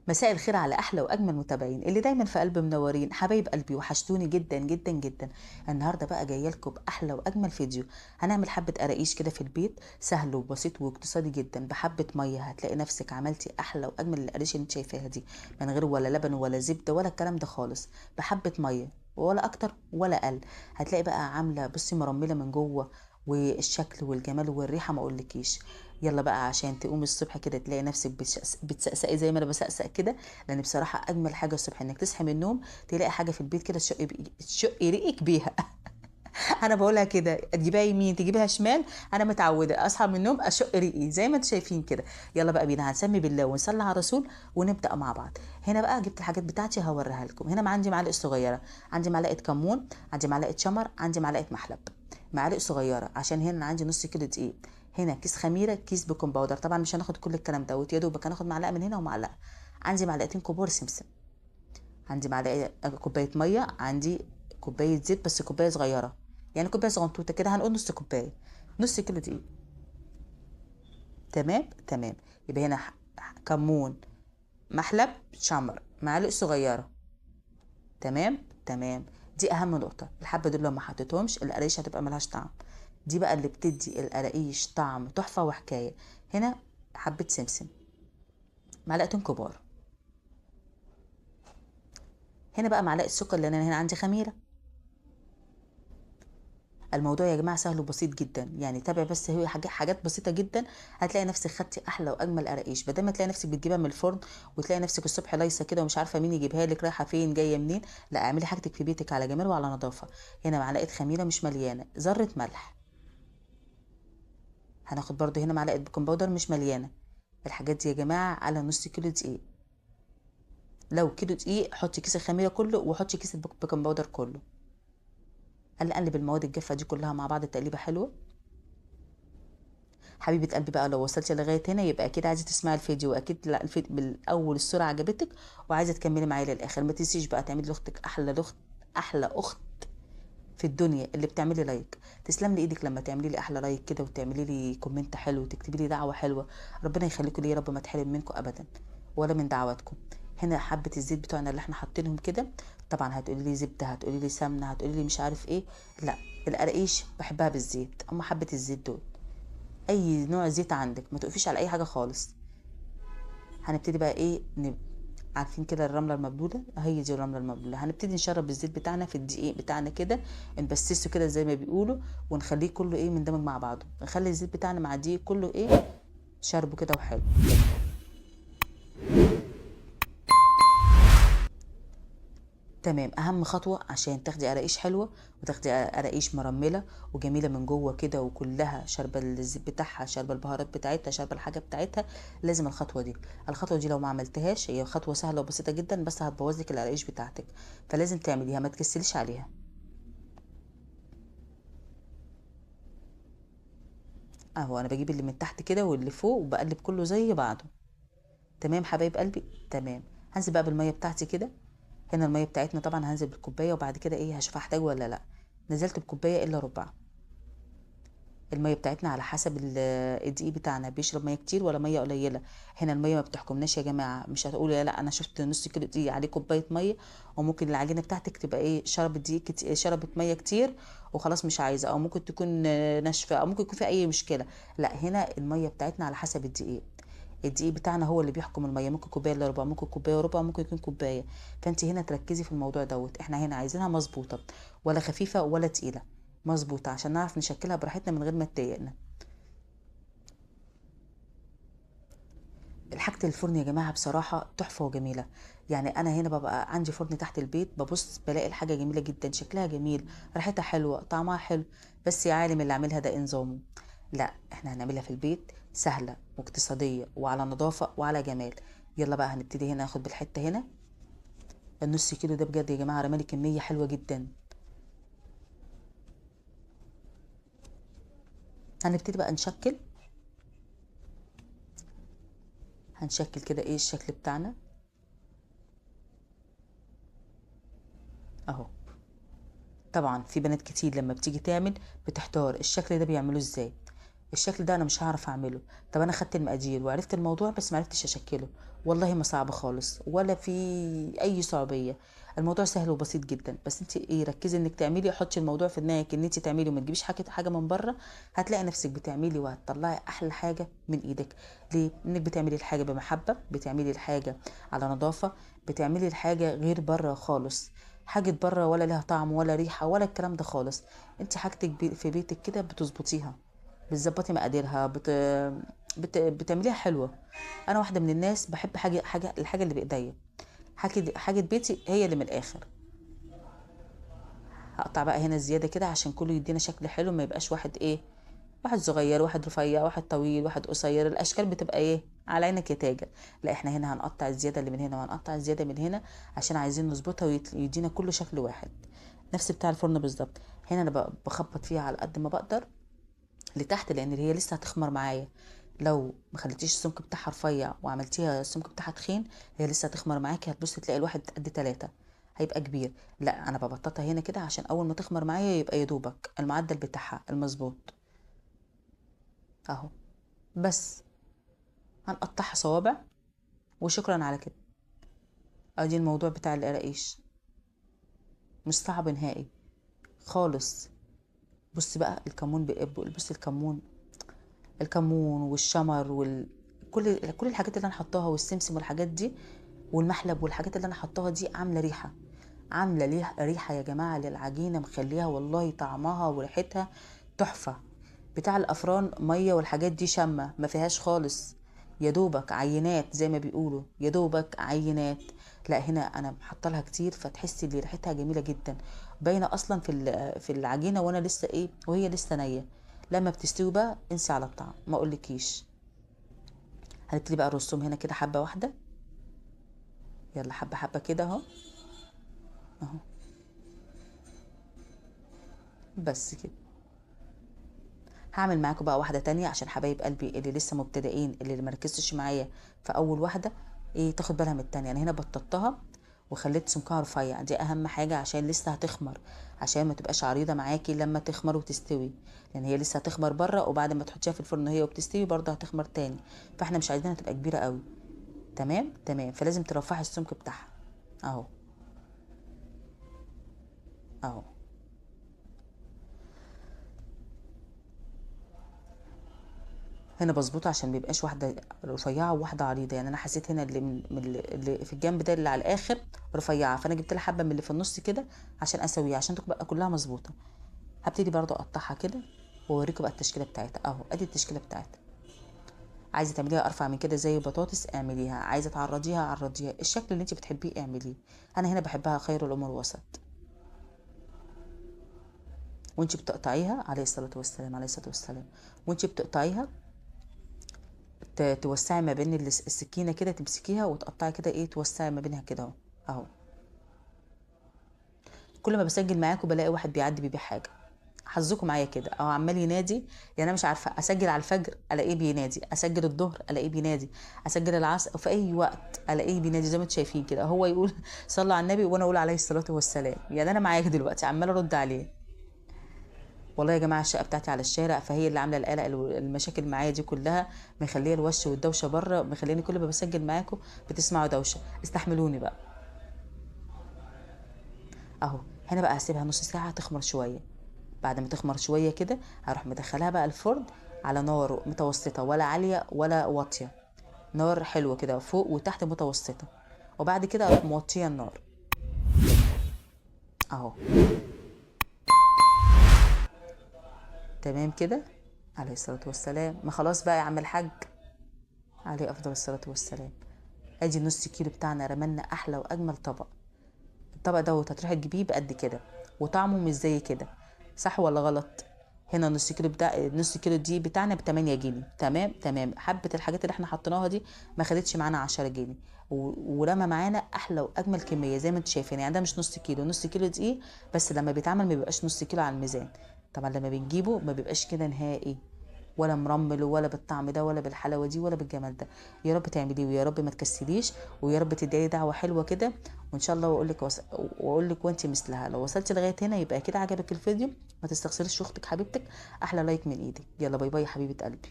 مساء الخير على احلى واجمل متابعين اللي دايما في قلب منورين حبايب قلبي، وحشتوني جدا جدا جدا. النهارده بقى جايه لكم باحلى واجمل فيديو. هنعمل حبه قراقيش كده في البيت، سهل وبسيط واقتصادي جدا. بحبه ميه هتلاقي نفسك عملتي احلى واجمل القراقيش اللي انت شايفاها دي، من غير ولا لبن ولا زبده ولا الكلام ده خالص. بحبه ميه ولا اكتر ولا اقل. هتلاقي بقى عامله بصي مرمله من جوه، والشكل والجمال والريحه ما اقولكيش. يلا بقى عشان تقومي الصبح كده تلاقي نفسك بتسقسقي زي ما انا بسقسق كده. لان بصراحه اجمل حاجه الصبح انك تصحي من النوم تلاقي حاجه في البيت كده تشقي ريقك بيها. انا بقولها كده، تجيبها يمين تجيبها شمال. انا متعوده اصحى من النوم اشق ريقي زي ما انتم شايفين كده. يلا بقى بينا هنسمي بالله ونصلي على الرسول ونبدا مع بعض. هنا بقى جبت الحاجات بتاعتي هوريها لكم. هنا عندي معلقه صغيره، عندي معلقه كمون، عندي معلقه شمر، عندي معلقه محلب. معالق صغيره عشان هنا عندي نص كيلو دقيق. هنا كيس خميره، كيس بيكنج باودر. طبعا مش هناخد كل الكلام دوت، يا دوبك هناخد معلقه من هنا ومعلقه. عندي معلقتين كبار سمسم. عندي معلقه كوبايه ميه. عندي كوبايه زيت بس كوبايه صغيره، يعني كوبايه صغنطوطه كده، هنقول نص كوبايه. نص كيلو دقيق. تمام تمام. يبقى هنا كمون، محلب، شمر، معالق صغيره. تمام تمام. دي اهم نقطه. الحبه دول لو ما حطيتهمش القرايش هتبقى ملهاش طعم. دي بقى اللي بتدي القراقيش طعم تحفه وحكايه. هنا حبه سمسم، معلقتين كبار. هنا بقى معلقه سكر لان انا هنا عندي خميره. الموضوع يا جماعه سهل وبسيط جدا، يعني تابع بس، هي حاجات بسيطه جدا. هتلاقي نفسك خدتي احلى واجمل قراقيش، بدل ما تلاقي نفسك بتجيبها من الفرن وتلاقي نفسك الصبح لايصه كده ومش عارفه مين يجيبها لك، رايحه فين جايه منين. لا، اعملي حاجتك في بيتك على جمال وعلى نظافه. هنا معلقه خميره مش مليانه، ذره ملح. هناخد برضو هنا معلقه بيكنج باودر مش مليانه. الحاجات دي يا جماعه على نص كيلو دقيق. لو كيلو دقيق حطي كيس الخميره كله وحطي كيس البيكنج باودر كله. قلب المواد الجافه دي كلها مع بعض تقليبه حلوه. حبيبه قلبي بقى، لو وصلتي لغايه هنا يبقى اكيد عايزه تسمعي الفيديو، واكيد لا الفيديو بالاول الصوره عجبتك وعايزه تكملي معايا للاخر. ما تنسيش بقى تعملي لاختك احلى اخت، احلى اخت في الدنيا اللي بتعملي لايك. تسلم لي ايدك لما تعملي لي احلى لايك كده وتعملي لي كومنت حلو وتكتبي لي دعوه حلوه. ربنا يخليكم لي يا رب، ما تحرم منكم ابدا ولا من دعواتكم. هنا حبه الزيت بتوعنا اللي احنا حاطينهم كده. طبعا هتقولي لي زبده، هتقولي لي سمنه، هتقولي لي مش عارف ايه. لا، القراقيش بحبها بالزيت، اما حبه الزيت دول اي نوع زيت عندك، ما تقفيش على اي حاجه خالص. هنبتدي بقى ايه عارفين كده الرمله المبلوله، هي دي الرمله المبلوله. هنبتدي نشرب الزيت بتاعنا في الدقيق بتاعنا كده، نبسسه كده زي ما بيقولوا، ونخليه كله ايه مندمج مع بعضه. نخلي الزيت بتاعنا مع الدقيق كله ايه شربه كده وحلو. تمام. اهم خطوه عشان تاخدي قراقيش حلوه وتاخدي قراقيش مرمله وجميله من جوه كده وكلها شاربه الزيت بتاعها، شاربه البهارات بتاعتها، شاربه الحاجه بتاعتها، لازم الخطوه دي. الخطوه دي لو ما عملتهاش، هي خطوه سهله وبسيطه جدا بس هتبوظ لك القراقيش بتاعتك، فلازم تعمليها ما تكسليش عليها. اهو انا بجيب اللي من تحت كده واللي فوق وبقلب كله زي بعضه. تمام حبايب قلبي. تمام. هنزل بقى بالميه بتاعتي كده. هنا الميه بتاعتنا طبعا هنزل بالكوبايه، وبعد كده ايه هشوف هحتاج ولا لا. نزلت بكوبايه الا ربع. الميه بتاعتنا على حسب الدقيق بتاعنا بيشرب ميه كتير ولا ميه قليله. هنا الميه ما بتحكمناش يا جماعه، مش هتقولوا لا انا شفت نص كيلو دقيق عليه كوبايه ميه، وممكن العجينه بتاعتك تبقى ايه شربت دقيق كتير، شربت ميه كتير وخلاص مش عايزه، او ممكن تكون ناشفه، او ممكن يكون في اي مشكله. لا، هنا الميه بتاعتنا على حسب الدقيق. الدقيق بتاعنا هو اللي بيحكم الميه، ممكن كوبايه الا ربع، ممكن كوبايه وربع، ممكن يكون كوبايه. فانت هنا تركزي في الموضوع دوت. احنا هنا عايزينها مظبوطه، ولا خفيفه ولا تقيله، مظبوطه عشان نعرف نشكلها براحتنا من غير ما تضايقنا. حاجة الفرن يا جماعة بصراحة تحفة وجميلة. يعني أنا هنا ببقى عندي فرن تحت البيت، ببص بلاقي الحاجة جميلة جدا، شكلها جميل، ريحتها حلوة، طعمها حلو. بس يا عالم اللي عاملها ده إيه نظامه. لا، احنا هنعملها في البيت سهلة واقتصادية وعلى نظافة وعلى جمال. يلا بقى هنبتدي هنا ناخد بالحتة هنا. النص كيلو ده بجد يا جماعة رمالي كمية حلوة جدا. هنبتدي بقى نشكل. هنشكل كده ايه الشكل بتاعنا اهو. طبعا في بنات كتير لما بتيجي تعمل بتحتار الشكل ده بيعملوه ازاي. الشكل ده انا مش هعرف اعمله. طب انا خدت المقادير وعرفت الموضوع بس معرفتش اشكله. والله ما صعب خالص ولا في اي صعوبيه. الموضوع سهل وبسيط جدا. بس انت ايه، ركزي انك تعملي، حطي الموضوع في دماغك ان انت تعملي وما تجيبيش حاجه من بره. هتلاقي نفسك بتعملي وهتطلعي احلى حاجه من ايدك. ليه؟ انك بتعملي الحاجه بمحبه، بتعملي الحاجه على نظافه، بتعملي الحاجه غير بره خالص. حاجه بره ولا لها طعم ولا ريحه ولا الكلام ده خالص. انت حاجتك في بيتك كده بتظبطيها، بتظبطي مقاديرها، بتعمليها حلوه. انا واحده من الناس بحب الحاجه اللي بايديا. حاجه بيتي هي اللي من الاخر. هقطع بقى هنا زياده كده عشان كله يدينا شكل حلو، ما يبقاش واحد ايه، واحد صغير واحد رفيع واحد طويل واحد قصير، الاشكال بتبقى ايه على عينك يا تاجر. لا احنا هنا هنقطع الزياده اللي من هنا وهنقطع الزياده من هنا عشان عايزين نظبطها ويدينا كله شكل واحد، نفس بتاع الفرن بالظبط. هنا انا بخبط فيها على قد ما بقدر لتحت لان هي لسه هتخمر معايا. لو ما خليتيش السمك بتاعها رفيع وعملتيها السمك بتاعها تخين، هي لسه هتخمر معاكي، هتبص تلاقي الواحد قد 3، هيبقى كبير. لا انا ببططها هنا كده عشان اول ما تخمر معايا يبقى يدوبك المعدل بتاعها المظبوط. اهو. بس هنقطعها صوابع وشكرا على كده. ادي الموضوع بتاع القراقيش، مش صعب نهائي خالص. بص بقى الكمون بص الكمون، الكمون والشمر كل الحاجات اللي انا حطاها والسمسم والحاجات دي والمحلب والحاجات اللي انا حطاها دي عامله ريحه، عامله ليه ريحه يا جماعه للعجينه، مخليها والله طعمها وريحتها تحفه. بتاع الافران ميه والحاجات دي شامه ما فيهاش خالص، يا دوبك عينات زي ما بيقولوا، يا دوبك عينات. لا هنا انا حاطه لها كتير فتحسي ان ريحتها جميله جدا، باينه اصلا في العجينه وانا لسه ايه وهي لسه نيه. لما بتستوي بقى انسي على الطعم ما اقولكيش. هنبتدي بقى الرسوم هنا كده حبه واحده، يلا حبه حبه كده اهو. اهو بس كده. هعمل معاكم بقى واحده تانية عشان حبايب قلبي اللي لسه مبتدئين اللي مركزتش معايا في اول واحده، ايه تاخد بالها من التانية. انا هنا بططتها وخليت سمكها رفيع، دي اهم حاجه عشان لسه هتخمر، عشان ما تبقاش عريضه معاكي لما تخمر وتستوي، لان هي لسه هتخمر بره وبعد ما تحطيها في الفرن هي وبتستوي برضه هتخمر تاني، فاحنا مش عايزينها تبقى كبيره قوي. تمام تمام، فلازم ترفعي السمك بتاعها. اهو. اهو. هنا بظبطه عشان ميبقاش واحده رفيعه وواحده عريضه، يعني انا حسيت هنا اللي في الجنب ده اللي على الاخر رفيعه، فانا جبت لها حبه من اللي في النص كده عشان اسويها عشان تبقى كلها مظبوطه. هبتدي برضو اقطعها كده واوريكم بقى التشكيله بتاعتها. اهو ادي التشكيله بتاعتها. عايزه تعمليها ارفع من كده زي البطاطس اعمليها، عايزه تعرضيها عرضيها، الشكل اللي انت بتحبيه اعمليه. انا هنا بحبها خير الامور وسط. وانت بتقطعيها عليه الصلاه والسلام، عليه الصلاه والسلام، وانت بتقطعيها توسعي ما بين السكينه كده، تمسكيها وتقطعي كده ايه، توسعي ما بينها كده اهو. اهو. كل ما بسجل معاكم بلاقي واحد بيعدي بيبيع حاجه، حظكم معايا كده او عمال ينادي. يعني انا مش عارفه اسجل على الفجر الاقيه بينادي، اسجل الظهر الاقيه بينادي، اسجل العصر او في اي وقت الاقيه بينادي زي ما انتم شايفين كده، هو يقول صلى على النبي وانا اقول عليه الصلاه والسلام. يعني انا معاك دلوقتي عمال ارد عليه. والله يا جماعه الشقه بتاعتي على الشارع، فهي اللي عامله القلق المشاكل معايا دي كلها، مخليه الوش والدوشه بره، مخليني كل ما بسجل معاكم بتسمعوا دوشه، استحملوني بقى. اهو. هنا بقى هسيبها نص ساعه تخمر شويه. بعد ما تخمر شويه كده هروح مدخلها بقى الفرن على نار متوسطه، ولا عاليه ولا واطيه، نار حلوه كده فوق وتحت متوسطه، وبعد كده اروح موطيه النار. اهو. تمام كده. عليه الصلاه والسلام. ما خلاص بقى يا عم الحاج، عليه افضل الصلاه والسلام. ادي نص كيلو بتاعنا رملنا احلى واجمل طبق. الطبق دوت هتروحي تجيبيه بقد كده وطعمه مش زي كده، صح ولا غلط؟ هنا نص كيلو نص كيلو دي بتاعنا ب 8 جنيه. تمام تمام. حبه الحاجات اللي احنا حطيناها دي ما خدتش معانا 10 جنيه، ورمى معانا احلى واجمل كميه زي ما انتم شايفين. يعني ده مش نص كيلو، نص كيلو دقيق بس لما بيتعمل ما بيبقاش نص كيلو على الميزان، طبعا لما بنجيبه ما بيبقاش كده نهائي. ولا مرمل ولا بالطعم ده ولا بالحلاوه دي ولا بالجمال ده. يا رب تعمليه ويا رب ما تكسليش، ويا رب تدعي دعوه حلوه كده وان شاء الله. واقول لك وانت مثلها. لو وصلتي لغايه هنا يبقى كده عجبك الفيديو، ما تستخسريش اختك حبيبتك. احلى لايك من ايدك. يلا باي باي يا حبيبه قلبي.